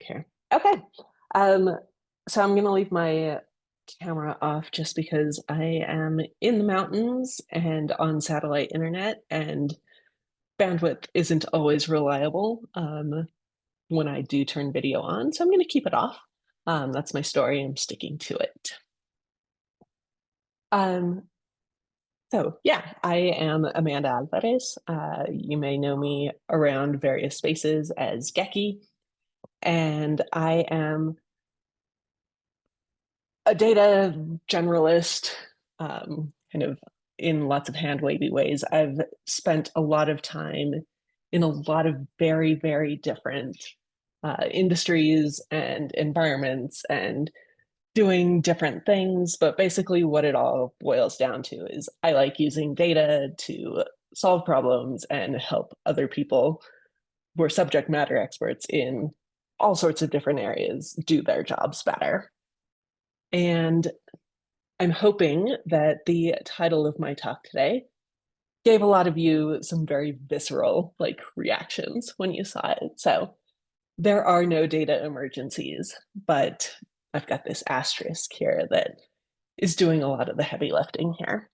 here. Okay. Um, so I'm gonna leave my camera off just because I am in the mountains and on satellite internet, and bandwidth isn't always reliable when I do turn video on. So I'm gonna keep it off. That's my story. I'm sticking to it. Um, so yeah, I am Amanda Alvarez. You may know me around various spaces as Geki, and I am a data generalist, kind of in lots of hand wavy ways. I've spent a lot of time in a lot of very, very different industries and environments and doing different things. But basically, what it all boils down to is I like using data to solve problems and help other people who are subject matter experts in all sorts of different areas do their jobs better. And I'm hoping that the title of my talk today gave a lot of you some very visceral reactions when you saw it. So there are no data emergencies, but I've got this asterisk here that is doing a lot of the heavy lifting here.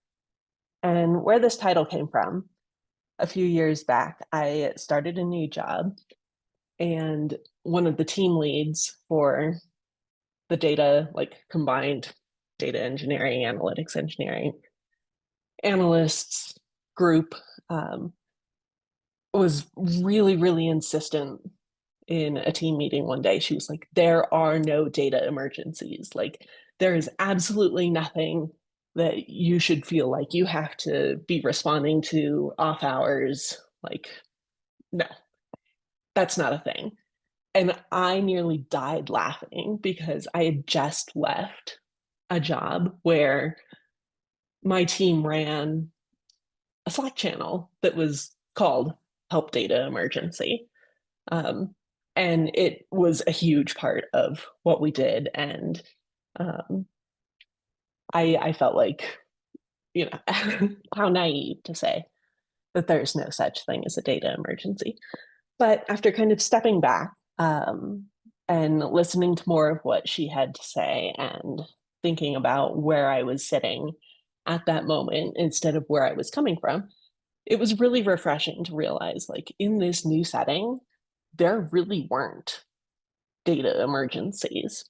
And where this title came from, a few years back, I started a new job, and one of the team leads for the data, combined data engineering, analytics engineering, analysts group was really, really insistent in a team meeting one day. She was like, there are no data emergencies. Like, there is absolutely nothing that you should feel like you have to be responding to off hours. Like, no, that's not a thing. And I nearly died laughing because I had just left a job where my team ran a Slack channel that was called Help Data Emergency. Um, and it was a huge part of what we did. And um, I felt like, how naive to say that there's no such thing as a data emergency. But after kind of stepping back and listening to more of what she had to say and thinking about where I was sitting at that moment instead of where I was coming from, it was really refreshing to realize, like, in this new setting, there really weren't data emergencies.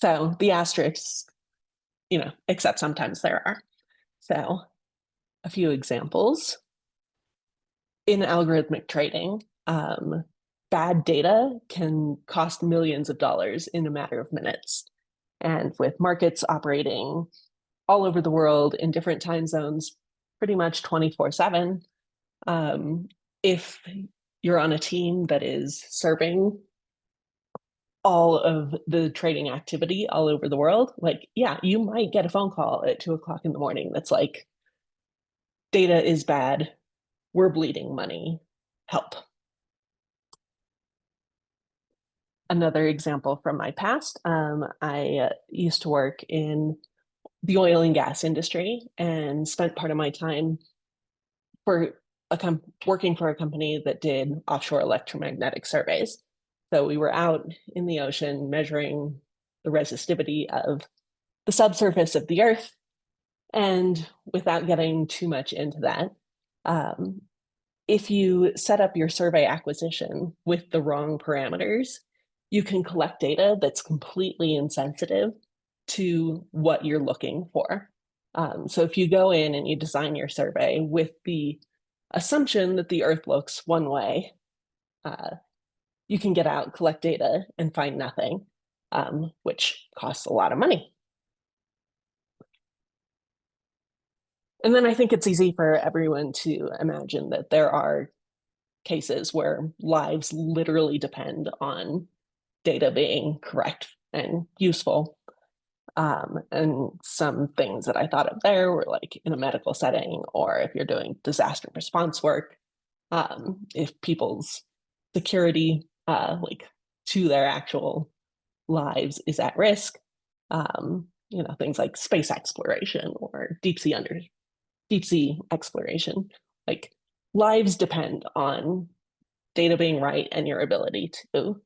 So the asterisks, except sometimes there are. So a few examples. In algorithmic trading, bad data can cost millions of dollars in a matter of minutes. And with markets operating all over the world in different time zones, pretty much 24/7, if you're on a team that is serving all of the trading activity all over the world, yeah, you might get a phone call at 2 o'clock in the morning that's like, data is bad, we're bleeding money, help. Another example from my past, I used to work in the oil and gas industry and spent part of my time for working for a company that did offshore electromagnetic surveys. So we were out in the ocean measuring the resistivity of the subsurface of the Earth. And without getting too much into that, if you set up your survey acquisition with the wrong parameters, you can collect data that's completely insensitive to what you're looking for. So if you go in and you design your survey with the assumption that the Earth looks one way, you can get out, collect data, and find nothing, which costs a lot of money. And then I think it's easy for everyone to imagine that there are cases where lives literally depend on data being correct and useful. And some things that I thought of there were like in a medical setting, or if you're doing disaster response work, if people's security, to their actual lives is at risk, things like space exploration or deep sea exploration, like lives depend on data being right and your ability to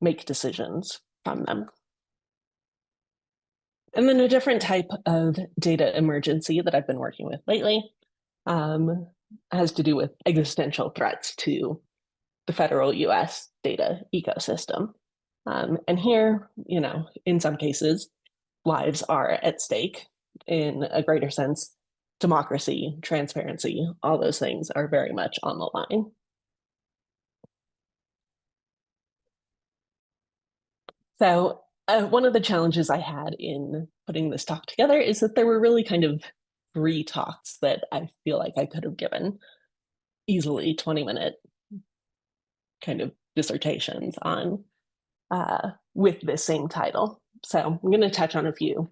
make decisions from them. And then a different type of data emergency that I've been working with lately has to do with existential threats to the federal US data ecosystem. And here, in some cases, lives are at stake. In a greater sense, democracy, transparency, all those things are very much on the line. So one of the challenges I had in putting this talk together is that there were really kind of 3 talks that I feel like I could have given easily 20-minute kind of dissertations on with this same title. So I'm going to touch on a few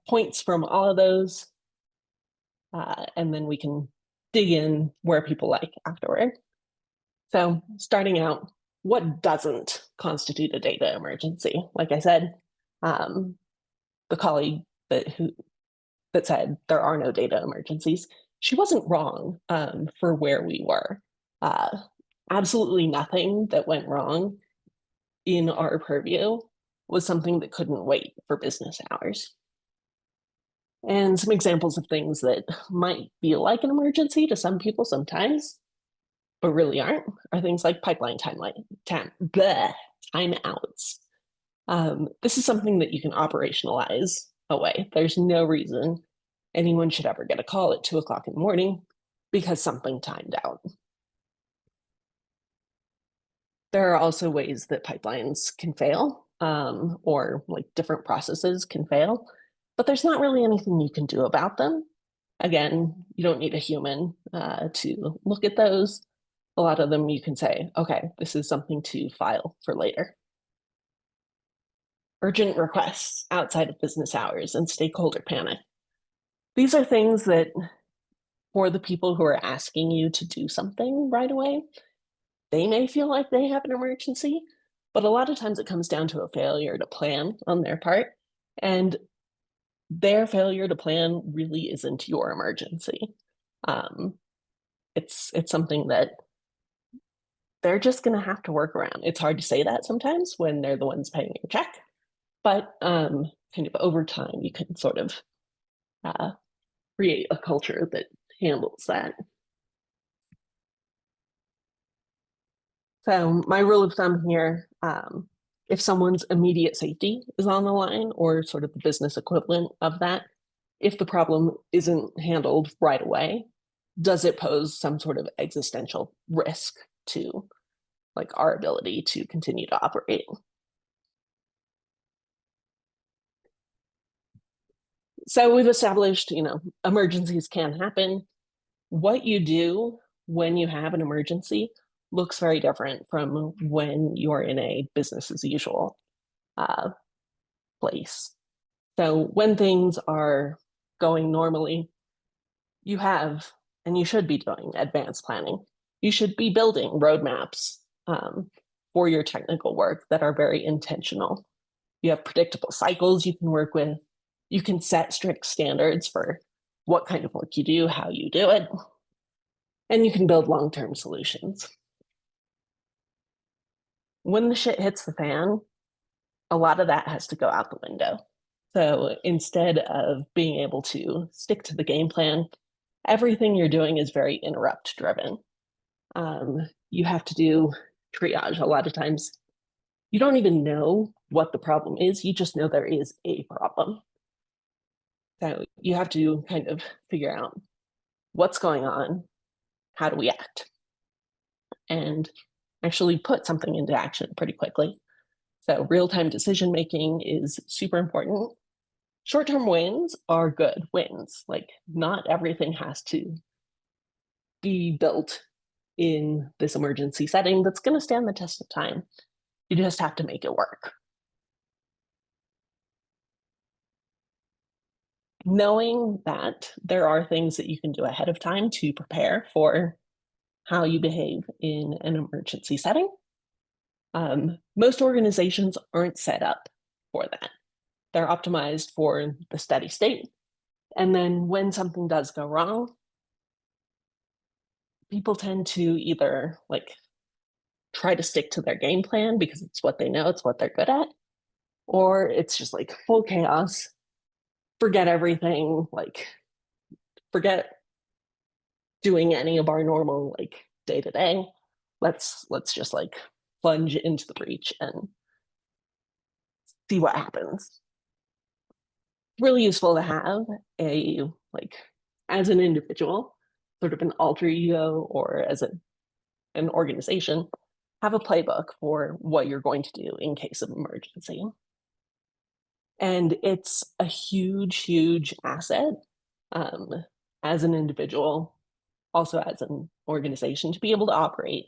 points from all of those, and then we can dig in where people like afterward. So starting out, what doesn't constitute a data emergency? Like I said, the colleague that said there are no data emergencies, she wasn't wrong for where we were. Absolutely nothing that went wrong in our purview was something that couldn't wait for business hours. And some examples of things that might feel like an emergency to some people sometimes, but really aren't, are things like pipeline timeouts. This is something that you can operationalize away. There's no reason anyone should ever get a call at 2 o'clock in the morning because something timed out. There are also ways that pipelines can fail, or like different processes can fail, but there's not really anything you can do about them. Again, you don't need a human to look at those. A lot of them you can say, okay, this is something to file for later. Urgent requests outside of business hours and stakeholder panic. These are things that, for the people who are asking you to do something right away, they may feel like they have an emergency, but a lot of times it comes down to a failure to plan on their part. And their failure to plan really isn't your emergency. It's something that they're just going to have to work around. It's hard to say that sometimes when they're the ones paying your check, but kind of over time, you can sort of create a culture that handles that. So my rule of thumb here, if someone's immediate safety is on the line, or sort of the business equivalent of that, if the problem isn't handled right away, does it pose some sort of existential risk to like our ability to continue to operate? So we've established, emergencies can happen. What you do when you have an emergency looks very different from when you're in a business as usual place. So when things are going normally, you have, and you should be doing advanced planning. You should be building roadmaps for your technical work that are very intentional. You have predictable cycles you can work with. You can set strict standards for what kind of work you do, how you do it, and you can build long-term solutions. When the shit hits the fan, a lot of that has to go out the window. So instead of being able to stick to the game plan, everything you're doing is very interrupt driven. You have to do triage. A lot of times you don't even know what the problem is. You just know there is a problem. So you have to kind of figure out what's going on, how do we act, and actually put something into action pretty quickly. So real-time decision making is super important. Short-term wins are good wins. Like not everything has to be built in this emergency setting that's going to stand the test of time. You just have to make it work. Knowing that there are things that you can do ahead of time to prepare for how you behave in an emergency setting. Most organizations aren't set up for that. They're optimized for the steady state. And then when something does go wrong, people tend to either like try to stick to their game plan because it's what they know, it's what they're good at, or it's just like full chaos, forget everything, like forget doing any of our normal like day to day. Let's just like plunge into the breach and see what happens. Really useful to have a like as an individual, sort of an alter ego, or as an organization, have a playbook for what you're going to do in case of emergency. And it's a huge, huge asset um, as an individual, also as an organization, to be able to operate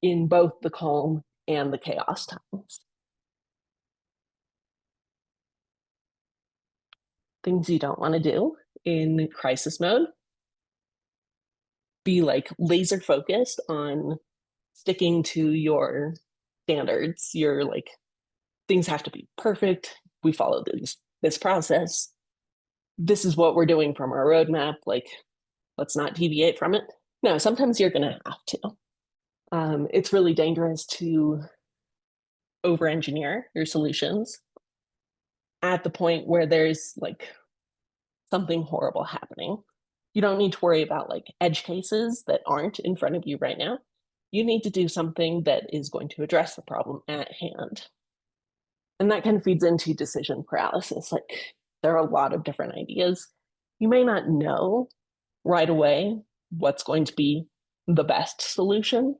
in both the calm and the chaos times. Things you don't want to do in crisis mode: be like laser focused on sticking to your standards. You're like, things have to be perfect. We follow this process. This is what we're doing from our roadmap. Like, let's not deviate from it. No, sometimes you're going to have to. It's really dangerous to over engineer your solutions at the point where there's like something horrible happening. You don't need to worry about like edge cases that aren't in front of you right now. You need to do something that is going to address the problem at hand. And that kind of feeds into decision paralysis. Like, there are a lot of different ideas. You may not know right away what's going to be the best solution,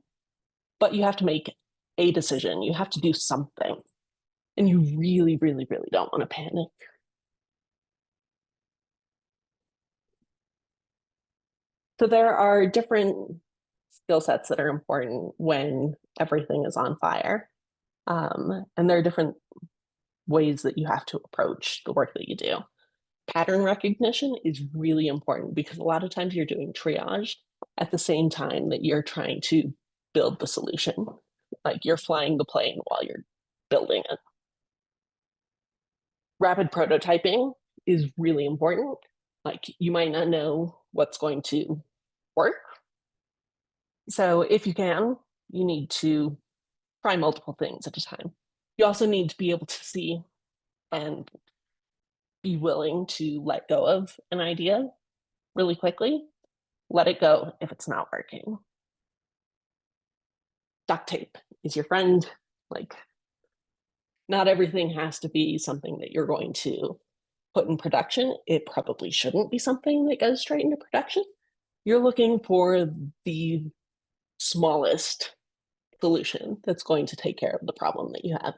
but you have to make a decision. You have to do something. And you really, really, really don't want to panic. So there are different skill sets that are important when everything is on fire. And there are different ways that you have to approach the work that you do. Pattern recognition is really important because a lot of times you're doing triage at the same time that you're trying to build the solution. Like, you're flying the plane while you're building it. Rapid prototyping is really important. Like, you might not know what's going to work. So if you can, you need to try multiple things at a time. You also need to be able to see and be willing to let go of an idea really quickly. Let it go if it's not working. Duct tape is your friend. Like, not everything has to be something that you're going to put in production. It probably shouldn't be something that goes straight into production. You're looking for the smallest solution that's going to take care of the problem that you have.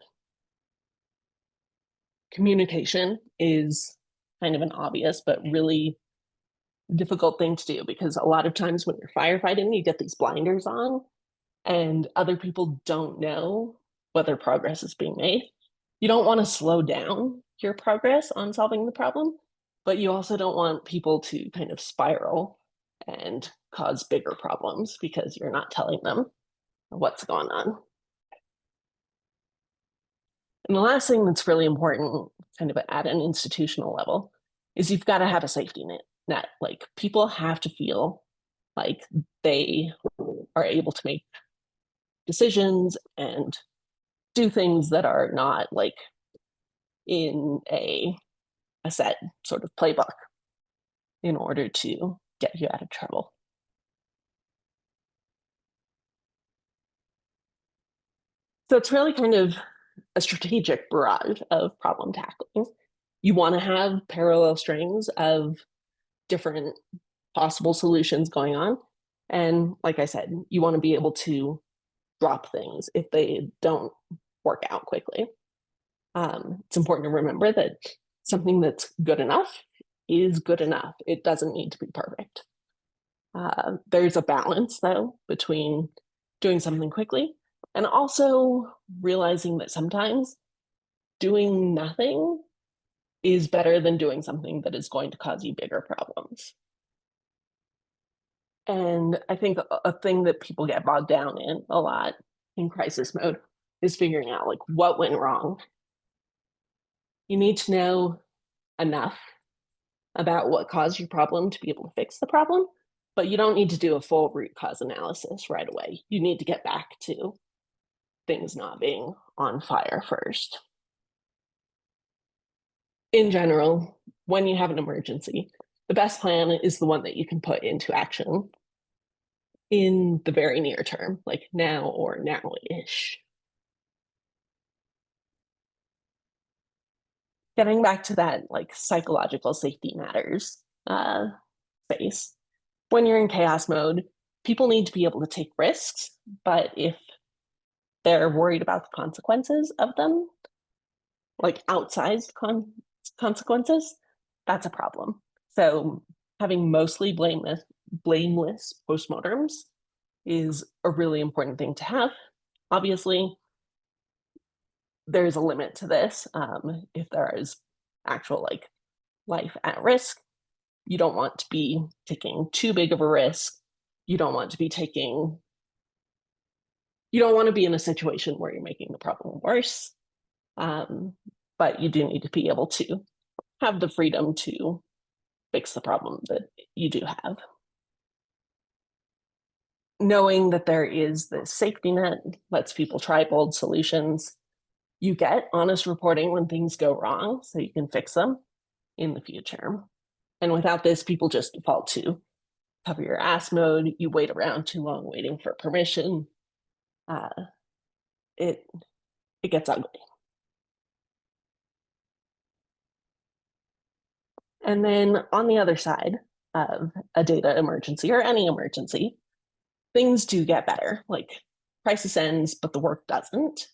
Communication is kind of an obvious but really difficult thing to do, because a lot of times when you're firefighting, you get these blinders on and other people don't know whether progress is being made. You don't want to slow down your progress on solving the problem, but you also don't want people to kind of spiral and cause bigger problems because you're not telling them what's going on. And the last thing that's really important, kind of at an institutional level, is you've got to have a safety net. Like, people have to feel like they are able to make decisions and do things that are not like in a set sort of playbook in order to get you out of trouble. So it's really kind of a strategic barrage of problem tackling. You want to have parallel strings of different possible solutions going on. And like I said, you want to be able to drop things if they don't work out quickly. It's important to remember that something that's good enough is good enough. It doesn't need to be perfect. There's a balance, though, between doing something quickly and also realizing that sometimes doing nothing is better than doing something that is going to cause you bigger problems. And I think a thing that people get bogged down in a lot in crisis mode is figuring out like what went wrong. You need to know enough about what caused your problem to be able to fix the problem, but you don't need to do a full root cause analysis right away. You need to get back to things not being on fire first. In general, when you have an emergency, the best plan is the one that you can put into action in the very near term, like now or now-ish. Getting back to that like psychological safety matters space. When you're in chaos mode, people need to be able to take risks, but if they're worried about the consequences of them, like outsized consequences, that's a problem. So having mostly blameless postmortems is a really important thing to have. Obviously, there's a limit to this. If there is actual like life at risk, you don't want to be taking too big of a risk. You don't want to be in a situation where you're making the problem worse. But you do need to be able to have the freedom to fix the problem that you do have. Knowing that there is this safety net lets people try bold solutions. You get honest reporting when things go wrong, so you can fix them in the future. And without this, people just default to cover your ass mode. You wait around too long waiting for permission. It gets ugly. And then on the other side of a data emergency or any emergency, things do get better. Like crisis ends, but the work doesn't.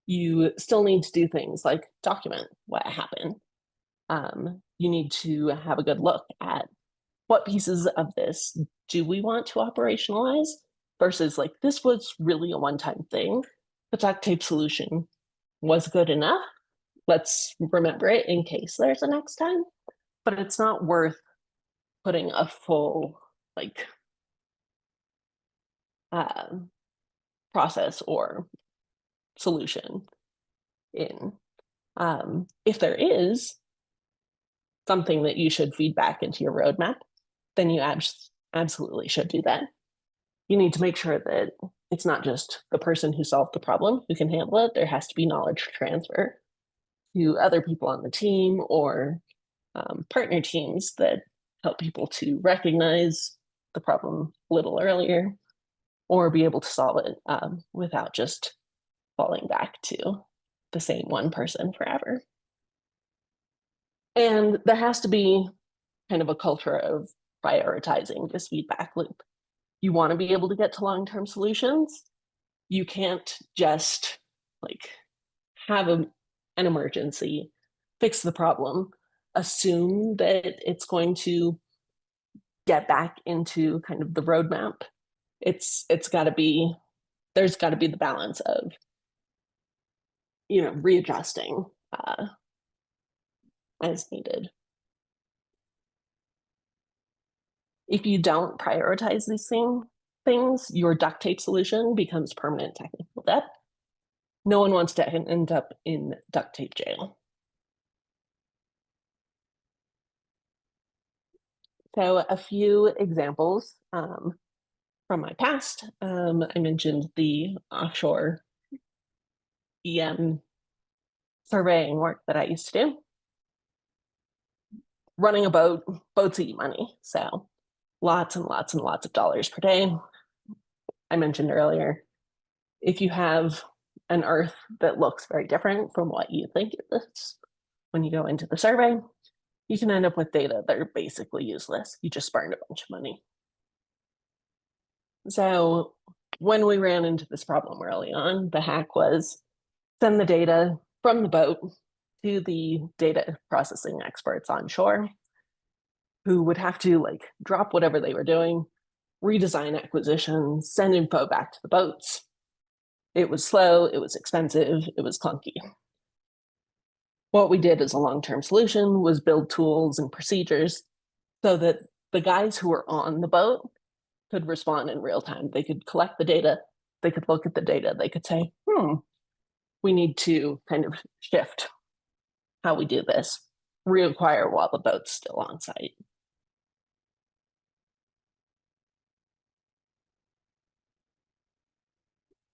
You still need to do things like document what happened. You need to have a good look at what pieces of this do we want to operationalize versus like this was really a one-time thing. The duct tape solution was good enough. Let's remember it in case there's a next time. But it's not worth putting a full like process or solution in. If there is something that you should feed back into your roadmap, then you absolutely should do that. You need to make sure that it's not just the person who solved the problem who can handle it. There has to be knowledge transfer to other people on the team or partner teams that help people to recognize the problem a little earlier or be able to solve it without just falling back to the same one person forever. And there has to be kind of a culture of prioritizing this feedback loop. You want to be able to get to long-term solutions. You can't just like have an emergency, fix the problem, assume that it's going to get back into kind of the roadmap. There's got to be the balance of readjusting as needed. If you don't prioritize these things, your duct tape solution becomes permanent technical debt. No one wants to end up in duct tape jail. So a few examples from my past. I mentioned the offshore EM surveying work that I used to do. Running a boat, boats eat money. So lots and lots and lots of dollars per day. I mentioned earlier, if you have an Earth that looks very different from what you think it is when you go into the survey, you can end up with data that are basically useless. You just burned a bunch of money. So when we ran into this problem early on, the hack was send the data from the boat to the data processing experts on shore, who would have to like drop whatever they were doing, redesign acquisitions, send info back to the boats. It was slow, it was expensive, it was clunky. What we did as a long-term solution was build tools and procedures so that the guys who were on the boat could respond in real time. They could collect the data, they could look at the data, they could say, we need to kind of shift how we do this, reacquire while the boat's still on site.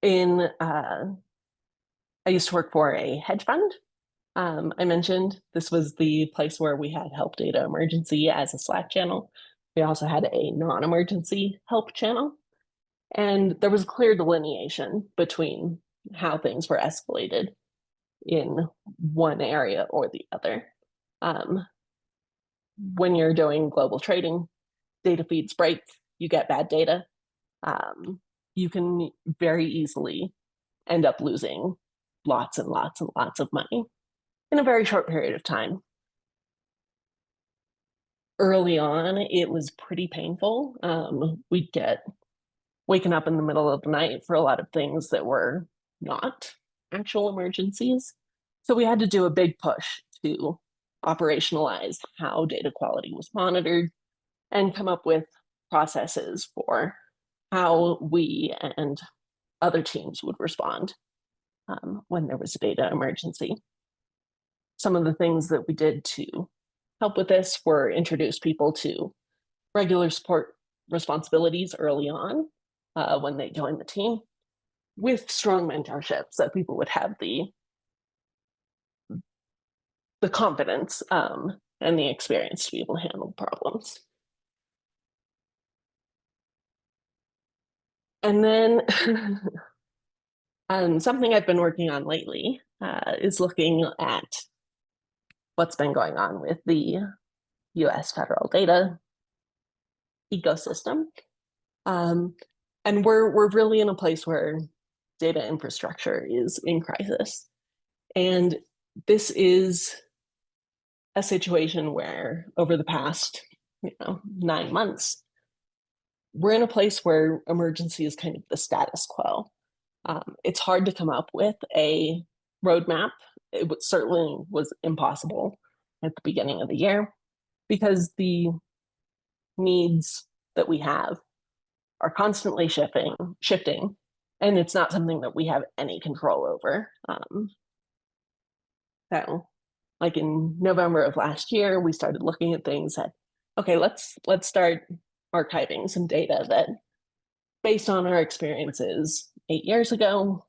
in I used to work for a hedge fund. I mentioned this was the place where we had help data emergency as a Slack channel. We also had a non-emergency help channel. And there was a clear delineation between how things were escalated in one area or the other. Um, when you're doing global trading, data feeds break, you get bad data. You can very easily end up losing lots and lots and lots of money in a very short period of time. Early on, it was pretty painful. We'd get waken up in the middle of the night for a lot of things that were not actual emergencies. So we had to do a big push to operationalize how data quality was monitored and come up with processes for how we and other teams would respond when there was a data emergency. Some of the things that we did to help with this were introduce people to regular support responsibilities early on when they joined the team, with strong mentorship so people would have the confidence and the experience to be able to handle problems. And then something I've been working on lately is looking at what's been going on with the US federal data ecosystem. And we're really in a place where data infrastructure is in crisis. And this is a situation where over the past 9 months, we're in a place where emergency is kind of the status quo. It's hard to come up with a roadmap. It certainly was impossible at the beginning of the year because the needs that we have are constantly shifting, and it's not something that we have any control over. So, like in November of last year, we started looking at things that, okay, let's start archiving some data that, based on our experiences 8 years ago,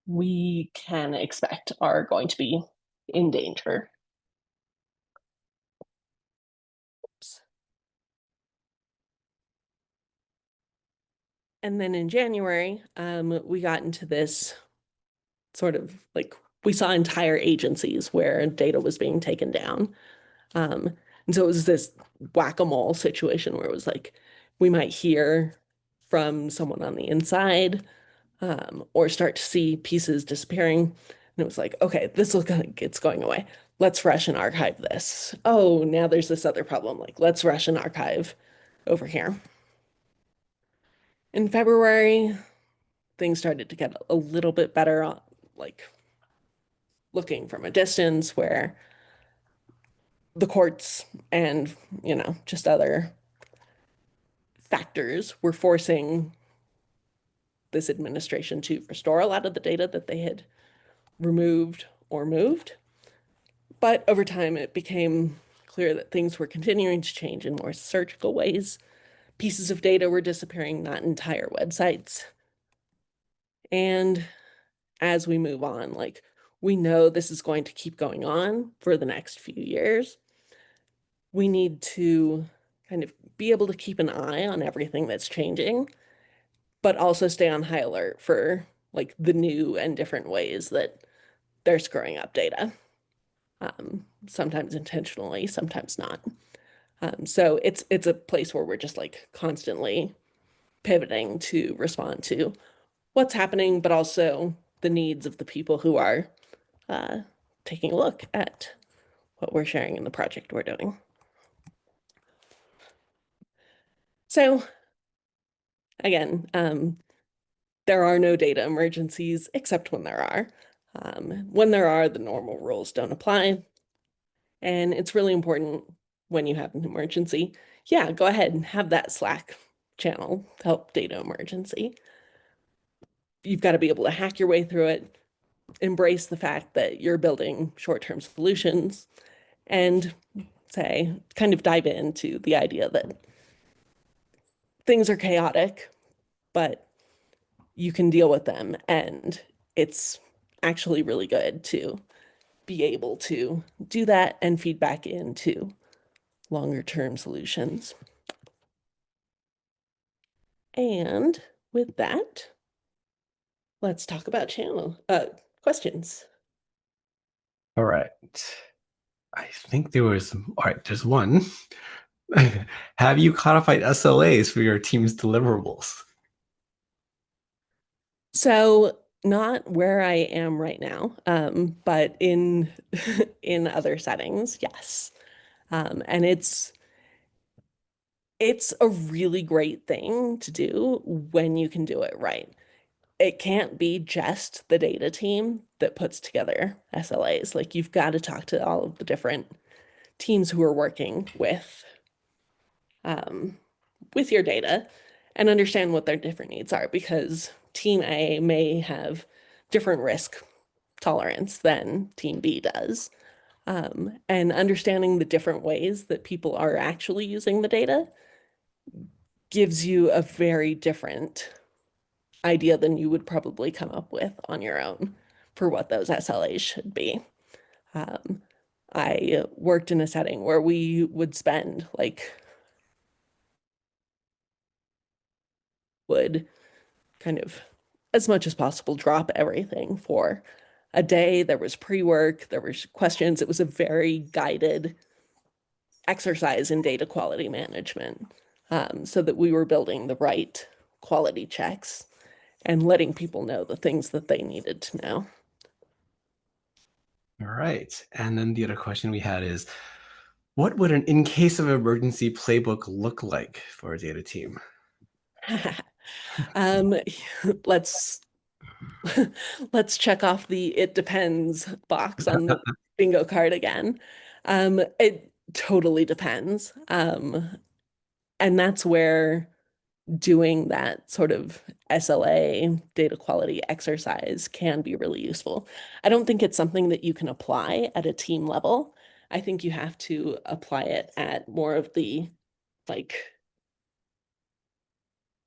we can expect are going to be in danger. Oops. And then in January, we got into this sort of like, we saw entire agencies where data was being taken down. And so it was this whack-a-mole situation where it was like, we might hear from someone on the inside or start to see pieces disappearing. And it was like, okay, this looks like it's going away. Let's rush and archive this. Oh, now there's this other problem. Like, let's rush and archive over here. In February, things started to get a little bit better, like looking from a distance, where the courts and, just other factors were forcing this administration to restore a lot of the data that they had removed or moved. But over time, it became clear that things were continuing to change in more surgical ways. Pieces of data were disappearing, not entire websites. And as we move on, like, we know this is going to keep going on for the next few years. We need to kind of be able to keep an eye on everything that's changing, but also stay on high alert for like the new and different ways that they're screwing up data. Sometimes intentionally, sometimes not. So it's a place where we're just like constantly pivoting to respond to what's happening, but also the needs of the people who are taking a look at what we're sharing in the project we're doing. So again, there are no data emergencies except when there are. When there are, the normal rules don't apply. And it's really important when you have an emergency, yeah, go ahead and have that Slack channel help data emergency. You've got to be able to hack your way through it, embrace the fact that you're building short-term solutions, and say, kind of dive into the idea that things are chaotic, but you can deal with them. And it's actually really good to be able to do that and feed back into longer term solutions. And with that, let's talk about channel questions. All right. I think there was, all right, there's one. Have you codified SLAs for your team's deliverables? So not where I am right now, but in in other settings, yes. And it's a really great thing to do when you can do it right. It can't be just the data team that puts together SLAs. Like you've got to talk to all of the different teams who are working um, with your data and understand what their different needs are because team A may have different risk tolerance than team B does. And understanding the different ways that people are actually using the data gives you a very different idea than you would probably come up with on your own for what those SLAs should be. Um, I worked in a setting where we would spend like would kind of as much as possible drop everything for a day. There was pre-work, there was questions. It was a very guided exercise in data quality management, so that we were building the right quality checks and letting people know the things that they needed to know. All right. And then the other question we had is, what would an in case of emergency playbook look like for a data team? um, let's let's check off the it depends box on the bingo card again. It totally depends. And that's where doing that sort of SLA data quality exercise can be really useful. I don't think it's something that you can apply at a team level. I think you have to apply it at more of the like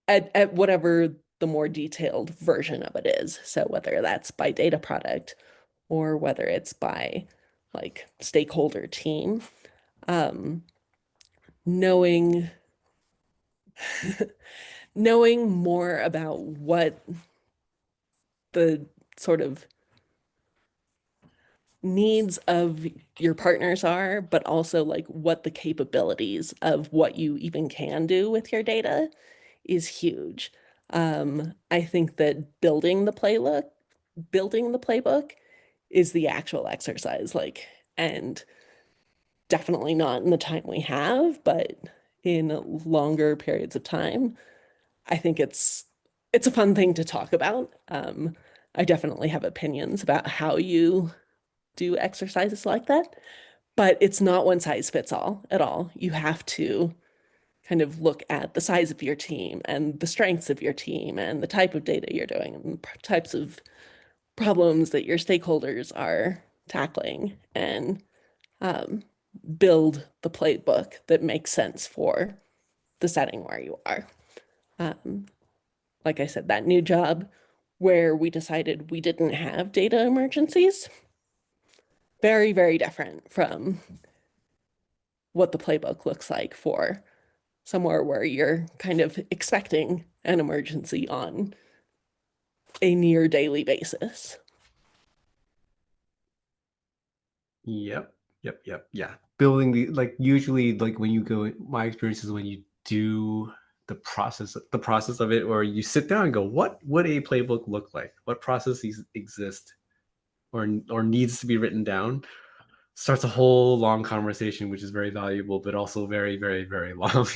at whatever the more detailed version of it is. So whether that's by data product or whether it's by like stakeholder team, um, knowing knowing more about what the sort of needs of your partners are, but also like what the capabilities of what you even can do with your data is huge. I think that building the playbook is the actual exercise, like, and definitely not in the time we have, but in longer periods of time. I think it's a fun thing to talk about. I definitely have opinions about how you do exercises like that, but it's not one size fits all at all. You have to kind of look at the size of your team and the strengths of your team and the type of data you're doing and types of problems that your stakeholders are tackling and um, build the playbook that makes sense for the setting where you are. Um, like I said, that new job where we decided we didn't have data emergencies, very, very different from what the playbook looks like for somewhere where you're kind of expecting an emergency on a near daily basis. Yep. Yep. Yeah. Building the like usually like when you go my experience is when you do the process of it or you sit down and go, what would a playbook look like? What processes exist or needs to be written down? Starts a whole long conversation, which is very valuable, but also very, very, very long.